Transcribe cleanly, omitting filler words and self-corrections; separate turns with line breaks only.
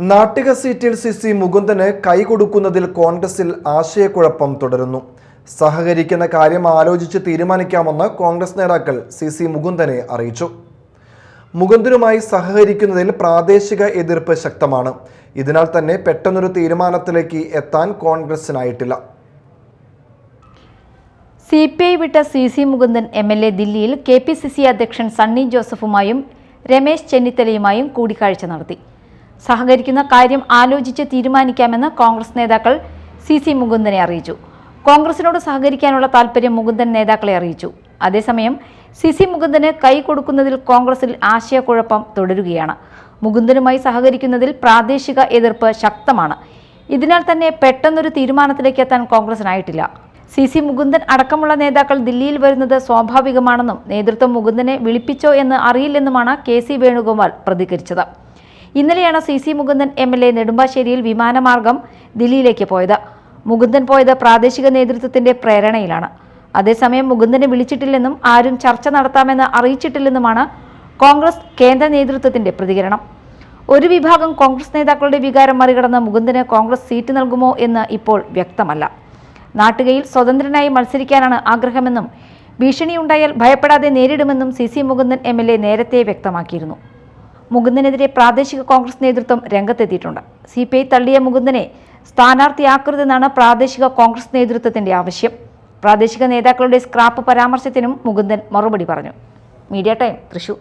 നാട്ടിക സീറ്റിൽ സി മുകുന്ദന് കൈകൊടുക്കുന്നതിൽ കോൺഗ്രസിൽ ആശയക്കുഴപ്പം തുടരുന്നു. സഹകരിക്കുന്ന കാര്യം ആലോചിച്ച് തീരുമാനിക്കാമെന്ന് കോൺഗ്രസ് നേതാക്കൾ സി മുകുന്ദനെ അറിയിച്ചു. മുകുന്ദനുമായി സഹകരിക്കുന്നതിൽ പ്രാദേശിക എതിർപ്പ് ശക്തമാണ്. ഇതിനാൽ തന്നെ പെട്ടെന്നൊരു തീരുമാനത്തിലേക്ക് എത്താൻ കോൺഗ്രസിനായിട്ടില്ല.
CPI വിട്ട സി മുകുന്ദൻ MLA ദില്ലിയിൽ KPCC അധ്യക്ഷൻ സണ്ണി ജോസഫുമായും രമേശ് ചെന്നിത്തലയുമായും കൂടിക്കാഴ്ച നടത്തി. സഹകരിക്കുന്ന കാര്യം ആലോചിച്ച് തീരുമാനിക്കാമെന്ന് കോൺഗ്രസ് നേതാക്കൾ സി മുകുന്ദനെ അറിയിച്ചു. കോൺഗ്രസിനോട് സഹകരിക്കാനുള്ള താൽപര്യം മുകുന്ദൻ നേതാക്കളെ അറിയിച്ചു. അതേസമയം സി മുകുന്ദന് കൈ കൊടുക്കുന്നതിൽ കോൺഗ്രസിൽ ആശയക്കുഴപ്പം തുടരുകയാണ്. മുകുന്ദനുമായി സഹകരിക്കുന്നതിൽ പ്രാദേശിക എതിർപ്പ് ശക്തമാണ്. ഇതിനാൽ തന്നെ പെട്ടെന്നൊരു തീരുമാനത്തിലേക്ക് എത്താൻ കോൺഗ്രസിനായിട്ടില്ല. സി മുകുന്ദൻ അടക്കമുള്ള നേതാക്കൾ ദില്ലിയിൽ വരുന്നത് സ്വാഭാവികമാണെന്നും നേതൃത്വം മുകുന്ദനെ വിളിപ്പിച്ചോ എന്ന് അറിയില്ലെന്നുമാണ് KC വേണുഗോപാൽ പ്രതികരിച്ചത്. ഇന്നലെയാണ് സി മുകുന്ദൻ MLA നെടുമ്പാശ്ശേരിയിൽ വിമാനമാർഗം ദില്ലിയിലേക്ക് പോയത്. മുകുന്ദൻ പോയത് പ്രാദേശിക നേതൃത്വത്തിന്റെ പ്രേരണയിലാണ്. അതേസമയം മുകുന്ദനെ വിളിച്ചിട്ടില്ലെന്നും ആരും ചർച്ച നടത്താമെന്ന് അറിയിച്ചിട്ടില്ലെന്നുമാണ് കോൺഗ്രസ് കേന്ദ്ര നേതൃത്വത്തിന്റെ പ്രതികരണം. ഒരു വിഭാഗം കോൺഗ്രസ് നേതാക്കളുടെ വികാരം മറികടന്ന് മുകുന്ദന് കോൺഗ്രസ് സീറ്റ് നൽകുമോ എന്ന് ഇപ്പോൾ വ്യക്തമല്ല. നാട്ടികയിൽ സ്വതന്ത്രനായി മത്സരിക്കാനാണ് ആഗ്രഹമെന്നും ഭീഷണിയുണ്ടായാൽ ഭയപ്പെടാതെ നേരിടുമെന്നും സി മുകുന്ദൻ MLA നേരത്തെ വ്യക്തമാക്കിയിരുന്നു. മുകുന്ദനെതിരെ പ്രാദേശിക കോൺഗ്രസ് നേതൃത്വം രംഗത്തെത്തിയിട്ടുണ്ട്. CPI തള്ളിയ മുകുന്ദനെ സ്ഥാനാർത്ഥിയാക്കരുതെന്നാണ് പ്രാദേശിക കോൺഗ്രസ് നേതൃത്വത്തിന്റെ ആവശ്യം. പ്രാദേശിക നേതാക്കളുടെ സ്ക്രാപ്പ് പരാമർശത്തിനും മുകുന്ദൻ മറുപടി പറഞ്ഞു. Media time, Thrissur.